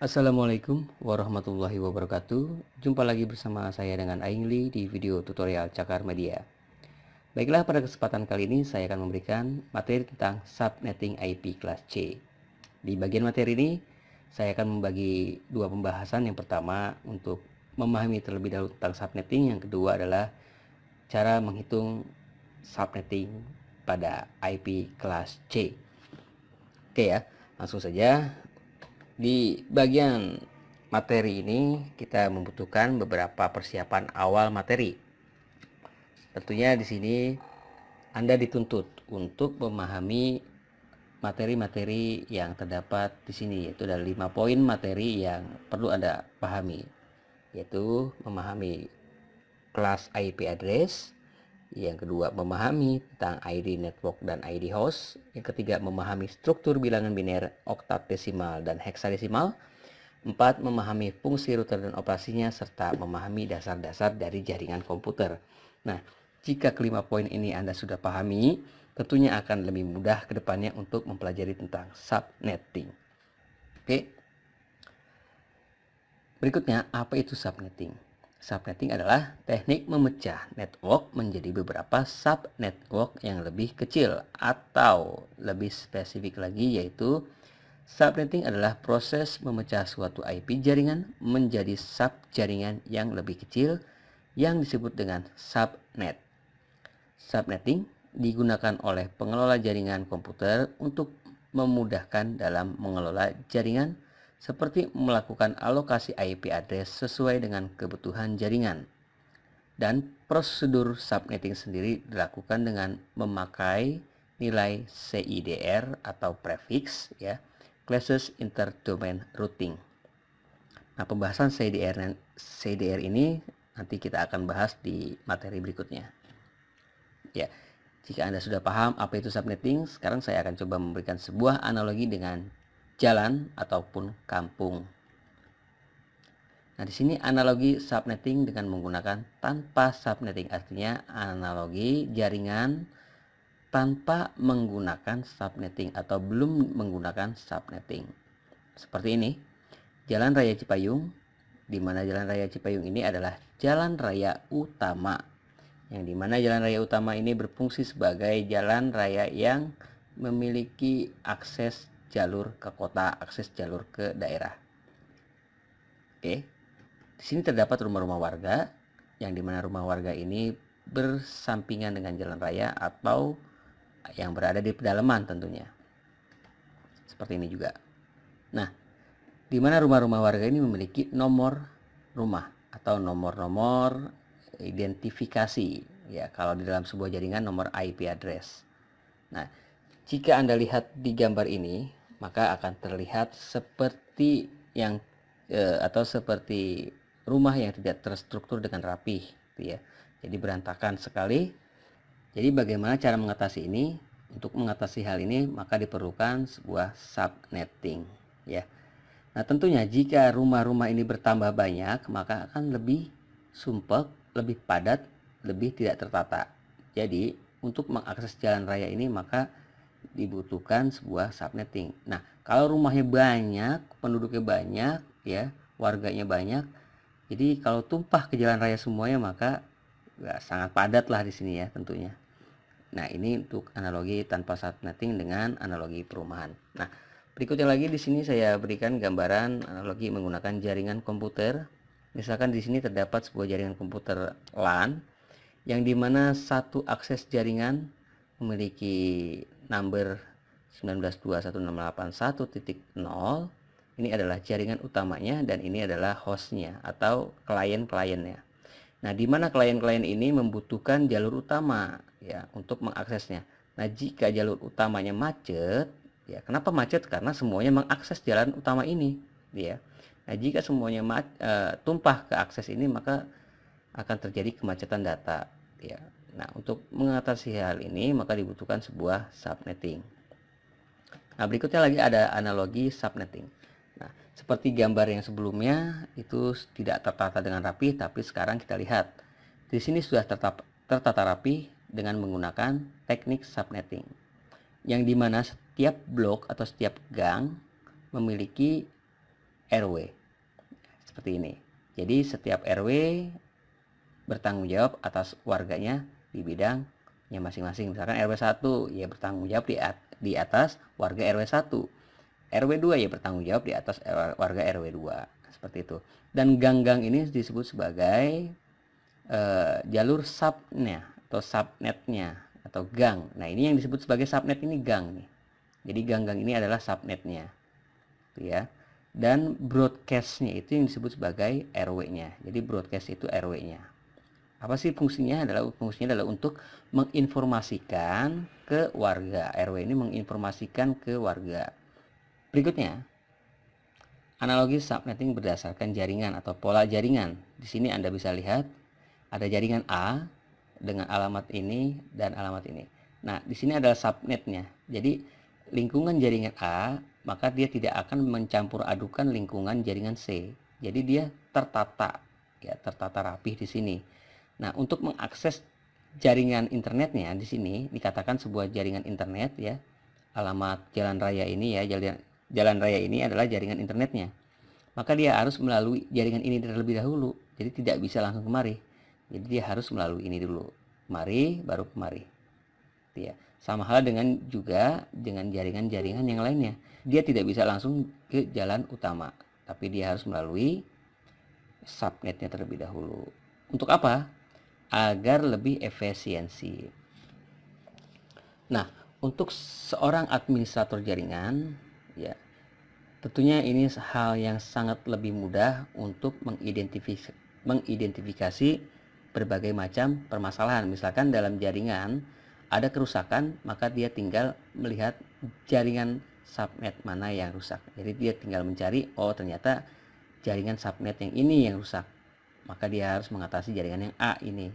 Assalamualaikum warahmatullahi wabarakatuh. Jumpa lagi bersama saya dengan Aing Lee di video tutorial Cakar Media. Baiklah, pada kesempatan kali ini saya akan memberikan materi tentang subnetting IP kelas C. Di bagian materi ini saya akan membagi dua pembahasan. Yang pertama untuk memahami terlebih dahulu tentang subnetting, yang kedua adalah cara menghitung subnetting pada IP kelas C. Oke ya, langsung saja. Di bagian materi ini kita membutuhkan beberapa persiapan awal materi. Tentunya di sini Anda dituntut untuk memahami materi-materi yang terdapat di sini, yaitu ada 5 poin materi yang perlu Anda pahami, yaitu memahami kelas IP address, yang kedua memahami tentang ID network dan ID host, yang ketiga memahami struktur bilangan biner, oktat desimal dan heksadesimal, 4. Memahami fungsi router dan operasinya, serta memahami dasar-dasar dari jaringan komputer. Nah, jika kelima poin ini Anda sudah pahami, tentunya akan lebih mudah ke depannya untuk mempelajari tentang subnetting. Oke. Berikutnya, apa itu subnetting? Subnetting adalah teknik memecah network menjadi beberapa subnetwork yang lebih kecil, atau lebih spesifik lagi yaitu subnetting adalah proses memecah suatu IP jaringan menjadi sub-jaringan yang lebih kecil yang disebut dengan subnet. Subnetting digunakan oleh pengelola jaringan komputer untuk memudahkan dalam mengelola jaringan, seperti melakukan alokasi IP address sesuai dengan kebutuhan jaringan. Dan prosedur subnetting sendiri dilakukan dengan memakai nilai CIDR atau prefix ya, Classes Interdomain Routing. Nah, pembahasan CIDR ini nanti kita akan bahas di materi berikutnya. Ya, jika Anda sudah paham apa itu subnetting, sekarang saya akan coba memberikan sebuah analogi dengan jalan ataupun kampung. Nah, di sini analogi subnetting dengan menggunakan tanpa subnetting, artinya analogi jaringan tanpa menggunakan subnetting atau belum menggunakan subnetting. Seperti ini, Jalan Raya Cipayung, di mana Jalan Raya Cipayung ini adalah jalan raya utama, yang dimana jalan raya utama ini berfungsi sebagai jalan raya yang memiliki akses jalur ke kota, akses jalur ke daerah. Oke, di sini terdapat rumah-rumah warga, yang dimana rumah warga ini bersampingan dengan jalan raya atau yang berada di pedalaman tentunya. Seperti ini juga. Nah, di mana rumah-rumah warga ini memiliki nomor rumah atau nomor-nomor identifikasi ya, kalau di dalam sebuah jaringan nomor IP address. Nah, jika Anda lihat di gambar ini, maka akan terlihat seperti yang atau seperti rumah yang tidak terstruktur dengan rapih gitu ya. Jadi berantakan sekali. Jadi bagaimana cara mengatasi ini? Untuk mengatasi hal ini maka diperlukan sebuah subnetting ya. Nah, tentunya jika rumah-rumah ini bertambah banyak, maka akan lebih sumpek, lebih padat, lebih tidak tertata. Jadi, untuk mengakses jalan raya ini maka dibutuhkan sebuah subnetting. Nah, kalau rumahnya banyak, penduduknya banyak, ya, warganya banyak, jadi kalau tumpah ke jalan raya semuanya maka sangat padat lah di sini ya tentunya. Nah, ini untuk analogi tanpa subnetting dengan analogi perumahan. Nah, berikutnya lagi di sini saya berikan gambaran analogi menggunakan jaringan komputer. Misalkan di sini terdapat sebuah jaringan komputer LAN, yang dimana satu akses jaringan memiliki number 19.21.681.0. Ini adalah jaringan utamanya dan ini adalah hostnya atau klien-kliennya. Nah, di mana klien-klien ini membutuhkan jalur utama ya untuk mengaksesnya. Nah, jika jalur utamanya macet, ya kenapa macet? Karena semuanya mengakses jalan utama ini, ya. Nah, jika semuanya tumpah ke akses ini, maka akan terjadi kemacetan data, ya. Nah, untuk mengatasi hal ini maka dibutuhkan sebuah subnetting. Nah, berikutnya lagi ada analogi subnetting. Nah, seperti gambar yang sebelumnya itu tidak tertata dengan rapi, tapi sekarang kita lihat di sini sudah tertata rapi dengan menggunakan teknik subnetting, yang dimana setiap blok atau setiap gang memiliki RW. Seperti ini. Jadi setiap RW bertanggung jawab atas warganya di bidangnya masing-masing. Misalkan RW 1 ya bertanggung jawab di atas warga RW 1. RW 2 ya bertanggung jawab di atas warga RW 2. Seperti itu. Dan gang-gang ini disebut sebagai jalur subnya atau subnetnya atau gang. Nah, ini yang disebut sebagai subnet ini gang nih. Jadi gang-gang ini adalah subnetnya. Gitu ya. Dan broadcastnya itu yang disebut sebagai RW-nya. Jadi broadcast itu RW-nya. Apa sih fungsinya? Fungsinya adalah untuk menginformasikan ke warga. RW ini menginformasikan ke warga. Berikutnya, analogi subnetting berdasarkan jaringan atau pola jaringan. Di sini Anda bisa lihat ada jaringan A dengan alamat ini dan alamat ini. Nah, di sini adalah subnetnya. Jadi lingkungan jaringan A, maka dia tidak akan mencampur adukan lingkungan jaringan C. Jadi dia tertata, ya, tertata rapih di sini. Nah, untuk mengakses jaringan internetnya di sini dikatakan sebuah jaringan internet, ya. Alamat jalan raya ini, ya, jalan raya ini adalah jaringan internetnya. Maka dia harus melalui jaringan ini terlebih dahulu. Jadi tidak bisa langsung kemari. Jadi dia harus melalui ini dulu. Mari baru kemari. Ya. Sama hal dengan juga dengan jaringan-jaringan yang lainnya. Dia tidak bisa langsung ke jalan utama, tapi dia harus melalui subnetnya terlebih dahulu. Untuk apa? Agar lebih efisiensi. Nah, untuk seorang administrator jaringan, ya, tentunya ini hal yang sangat lebih mudah untuk mengidentifikasi berbagai macam permasalahan. Misalkan dalam jaringan ada kerusakan, maka dia tinggal melihat jaringan subnet mana yang rusak. Jadi dia tinggal mencari, oh ternyata jaringan subnet yang ini yang rusak. Maka dia harus mengatasi jaringan yang A ini.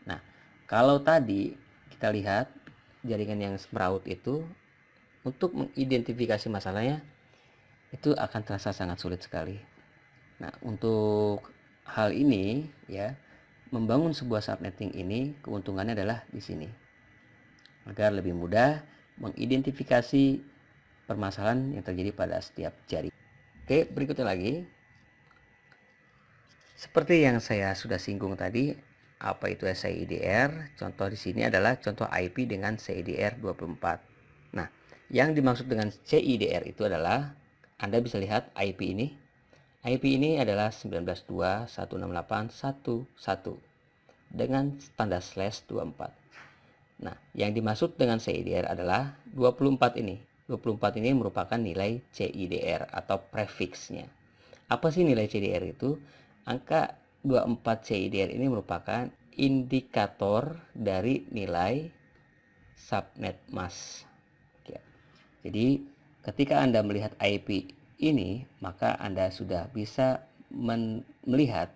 Nah, kalau tadi kita lihat jaringan yang semeraut itu, untuk mengidentifikasi masalahnya itu akan terasa sangat sulit sekali. Nah, untuk hal ini, ya, membangun sebuah subnetting ini keuntungannya adalah di sini. Agar lebih mudah mengidentifikasi permasalahan yang terjadi pada setiap jaringan. Oke, berikutnya lagi. Seperti yang saya sudah singgung tadi, apa itu CIDR? Contoh di sini adalah contoh IP dengan CIDR 24. Nah, yang dimaksud dengan CIDR itu adalah, Anda bisa lihat IP ini. IP ini adalah 19.2.168.1.1 dengan standar slash 24. Nah, yang dimaksud dengan CIDR adalah 24 ini. 24 ini merupakan nilai CIDR atau prefixnya. Apa sih nilai CIDR itu? Angka 24 CIDR ini merupakan indikator dari nilai subnet mask. Jadi ketika Anda melihat IP ini, maka Anda sudah bisa melihat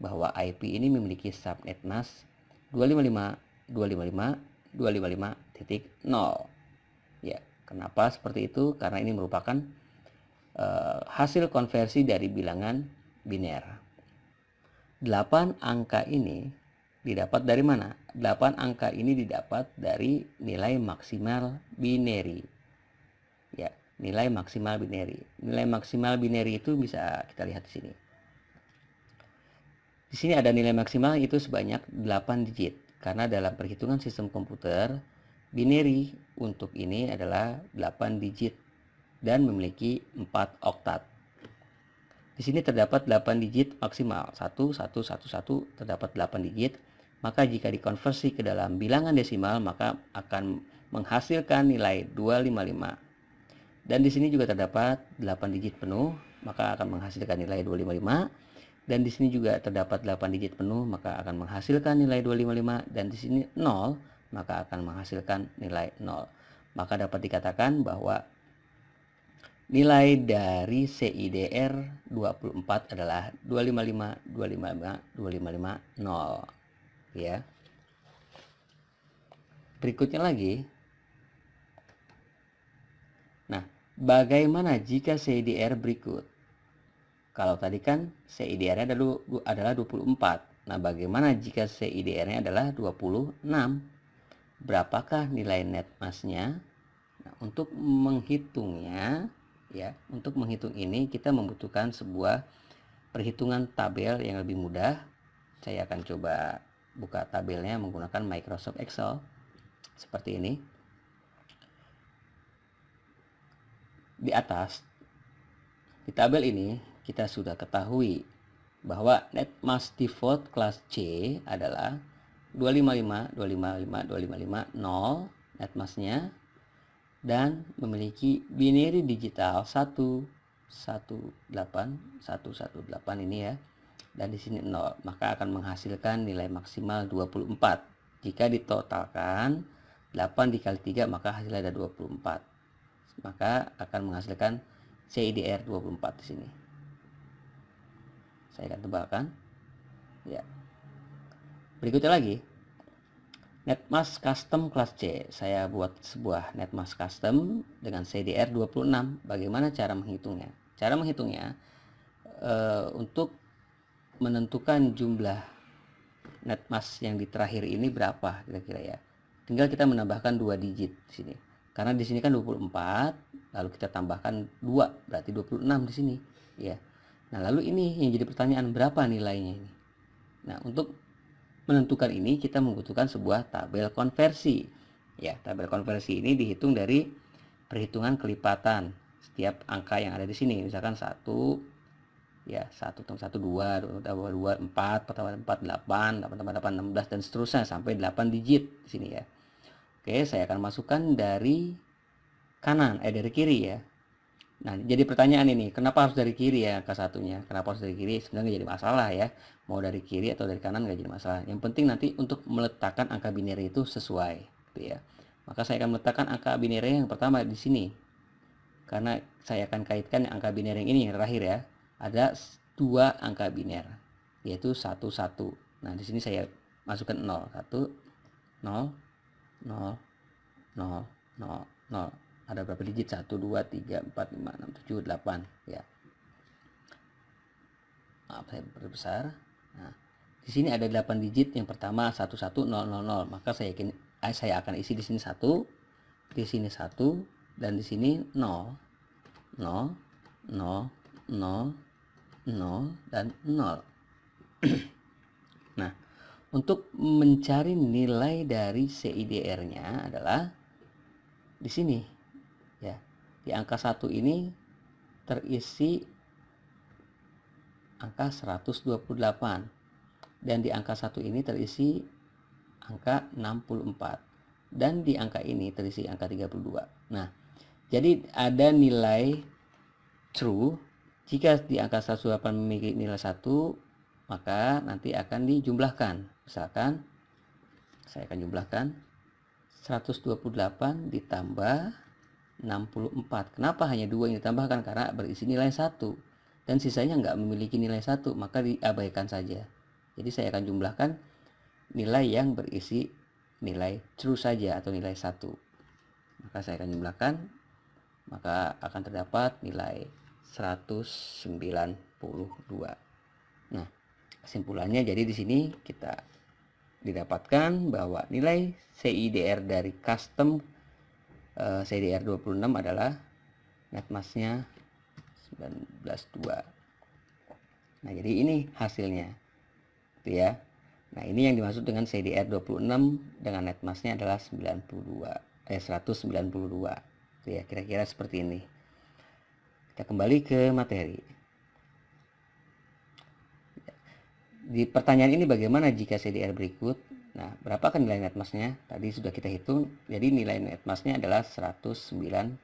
bahwa IP ini memiliki subnet mask 255.255.255.0. Ya, kenapa seperti itu? Karena ini merupakan hasil konversi dari bilangan biner. 8 angka ini didapat dari mana? 8 angka ini didapat dari nilai maksimal binary. Ya, nilai maksimal binary. Nilai maksimal binary itu bisa kita lihat di sini. Di sini ada nilai maksimal itu sebanyak 8 digit. Karena dalam perhitungan sistem komputer, binary untuk ini adalah 8 digit dan memiliki 4 oktat. Di sini terdapat 8 digit maksimal, 1111 terdapat 8 digit, maka jika dikonversi ke dalam bilangan desimal maka akan menghasilkan nilai 255. Dan di sini juga terdapat 8 digit penuh, maka akan menghasilkan nilai 255. Dan di sini juga terdapat 8 digit penuh, maka akan menghasilkan nilai 255. Dan di sini 0, maka akan menghasilkan nilai 0. Maka dapat dikatakan bahwa nilai dari CIDR 24 adalah 255.255.255.0. Ya. Berikutnya lagi. Nah, bagaimana jika CIDR berikut? Kalau tadi kan CIDR-nya adalah 24. Nah, bagaimana jika CIDR-nya adalah 26? Berapakah nilai net mass-nya? Nah, untuk menghitungnya, ya. Untuk menghitung ini kita membutuhkan sebuah perhitungan tabel yang lebih mudah. Saya akan coba buka tabelnya menggunakan Microsoft Excel seperti ini. Di atas di tabel ini kita sudah ketahui bahwa net mass default kelas C adalah 255, 255, 255, 0 net massnya, dan memiliki binary digital 118 ini ya, dan di sini 0, maka akan menghasilkan nilai maksimal 24. Jika ditotalkan 8 dikali 3 maka hasilnya ada 24, maka akan menghasilkan CIDR 24 di sini. Saya akan tebalkan ya. Berikutnya lagi, netmask custom kelas C. Saya buat sebuah netmask custom dengan CDR 26. Bagaimana cara menghitungnya? Cara menghitungnya untuk menentukan jumlah netmask yang di terakhir ini berapa kira-kira ya. Tinggal kita menambahkan 2 digit di sini. Karena di sini kan 24, lalu kita tambahkan 2, berarti 26 di sini ya. Nah, lalu ini yang jadi pertanyaan, berapa nilainya ini? Nah, untuk menentukan ini kita membutuhkan sebuah tabel konversi. Ya, tabel konversi ini dihitung dari perhitungan kelipatan setiap angka yang ada di sini. Misalkan 1 ya, 1 tambah 1 2, 2 4, tambah 4 8, 8 tambah 8 16 dan seterusnya sampai 8 digit di sini ya. Oke, saya akan masukkan dari kanan dari kiri ya. Nah, jadi pertanyaan ini, kenapa harus dari kiri ya angka satunya? Kenapa harus dari kiri? Sebenarnya nggak jadi masalah ya. Mau dari kiri atau dari kanan nggak jadi masalah. Yang penting nanti untuk meletakkan angka binary itu sesuai, gitu ya. Maka saya akan meletakkan angka binary yang pertama di sini. Karena saya akan kaitkan angka binary yang ini yang terakhir ya. Ada 2 angka biner, yaitu 1 1. Nah, di sini saya masukkan 0, 1 0 0 0 0 0. Ada berapa digit? 1, 2, 3, 4, 5, 6, 7, 8 ya. Maaf saya perbesar. Nah, di sini ada 8 digit. Yang pertama 11000, maka saya akan isi di sini 1, di sini 1, dan di sini 0 0 0 0 0 dan 0. Nah, untuk mencari nilai dari CIDR-nya adalah di sini ya. Di angka 1 ini terisi angka 128 dan di angka 1 ini terisi angka 64 dan di angka ini terisi angka 32. Nah, jadi ada nilai true jika di angka 128 memiliki nilai 1, maka nanti akan dijumlahkan. Misalkan saya akan jumlahkan 128 ditambah 64. Kenapa hanya 2 yang ditambahkan? Karena berisi nilai 1 dan sisanya nggak memiliki nilai 1, maka diabaikan saja. Jadi saya akan jumlahkan nilai yang berisi nilai true saja atau nilai 1. Maka saya akan jumlahkan, maka akan terdapat nilai 192. Nah, kesimpulannya jadi di sini kita didapatkan bahwa nilai CIDR dari custom CIDR 26 adalah netmasknya 19.2. Nah, jadi ini hasilnya gitu ya. Nah, ini yang dimaksud dengan CIDR 26 dengan netmasknya adalah 192 gitu ya, kira-kira seperti ini. Kita kembali ke materi. Di pertanyaan ini, bagaimana jika CIDR berikut? Nah, berapa kan nilai netmasknya? Tadi sudah kita hitung, jadi nilai netmasknya adalah 192.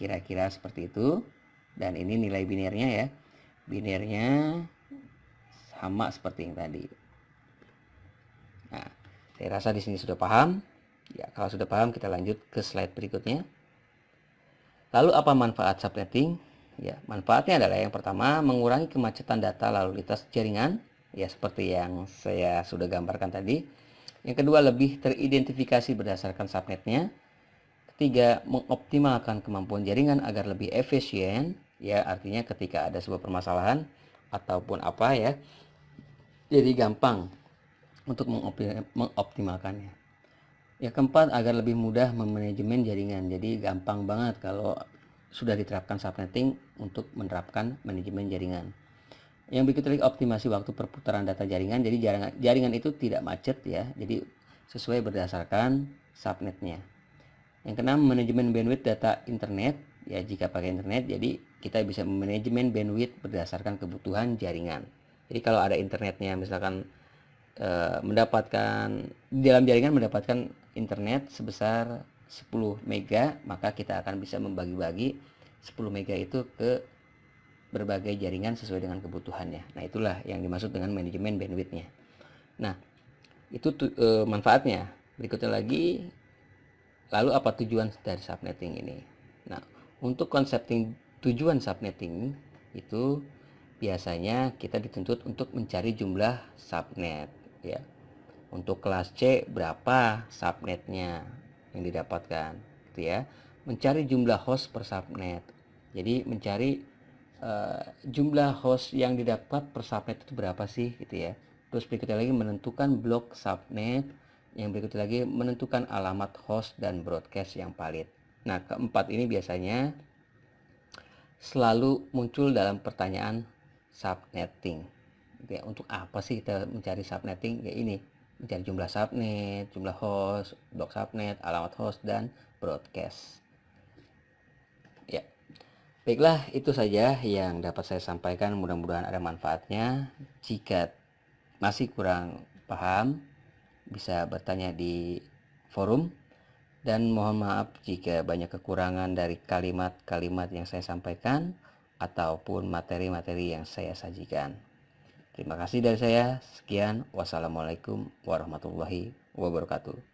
Kira-kira seperti itu. Dan ini nilai binernya ya. Binernya sama seperti yang tadi. Nah, saya rasa di sini sudah paham. Ya, kalau sudah paham kita lanjut ke slide berikutnya. Lalu apa manfaat subnetting? Ya, manfaatnya adalah yang pertama, mengurangi kemacetan data lalu lintas jaringan, ya seperti yang saya sudah gambarkan tadi. Yang kedua, lebih teridentifikasi berdasarkan subnetnya. Ketiga, mengoptimalkan kemampuan jaringan agar lebih efisien, ya artinya ketika ada sebuah permasalahan ataupun apa ya, jadi gampang untuk mengoptimalkannya. Yang keempat, agar lebih mudah memanajemen jaringan. Jadi gampang banget kalau sudah diterapkan subnetting untuk menerapkan manajemen jaringan. Yang berikut lagi, optimasi waktu perputaran data jaringan. Jadi jaringan itu tidak macet ya. Jadi sesuai berdasarkan subnetnya. Yang keenam, manajemen bandwidth data internet. Ya, jika pakai internet, jadi kita bisa manajemen bandwidth berdasarkan kebutuhan jaringan. Jadi kalau ada internetnya, misalkan mendapatkan di dalam jaringan mendapatkan internet sebesar 10 mega, maka kita akan bisa membagi-bagi 10 mega itu ke berbagai jaringan sesuai dengan kebutuhannya. Nah, itulah yang dimaksud dengan manajemen bandwidthnya. Nah, itu manfaatnya. Berikutnya lagi, lalu apa tujuan dari subnetting ini? Nah, untuk konsepting tujuan subnetting itu biasanya kita dituntut untuk mencari jumlah subnet ya. Untuk kelas C berapa subnetnya yang didapatkan gitu ya. Mencari jumlah host per subnet. Jadi mencari jumlah host yang didapat per subnet itu berapa sih gitu ya. Terus berikutnya lagi menentukan blok subnet. Yang berikutnya lagi menentukan alamat host dan broadcast yang valid. Nah, keempat ini biasanya selalu muncul dalam pertanyaan subnetting. Ya, untuk apa sih kita mencari subnetting? Ya ini, mencari jumlah subnet, jumlah host, blok subnet, alamat host, dan broadcast. Ya, baiklah, itu saja yang dapat saya sampaikan. Mudah-mudahan ada manfaatnya. Jika masih kurang paham, bisa bertanya di forum. Dan mohon maaf jika banyak kekurangan dari kalimat-kalimat yang saya sampaikan ataupun materi-materi yang saya sajikan. Terima kasih dari saya. Sekian. Wassalamualaikum warahmatullahi wabarakatuh.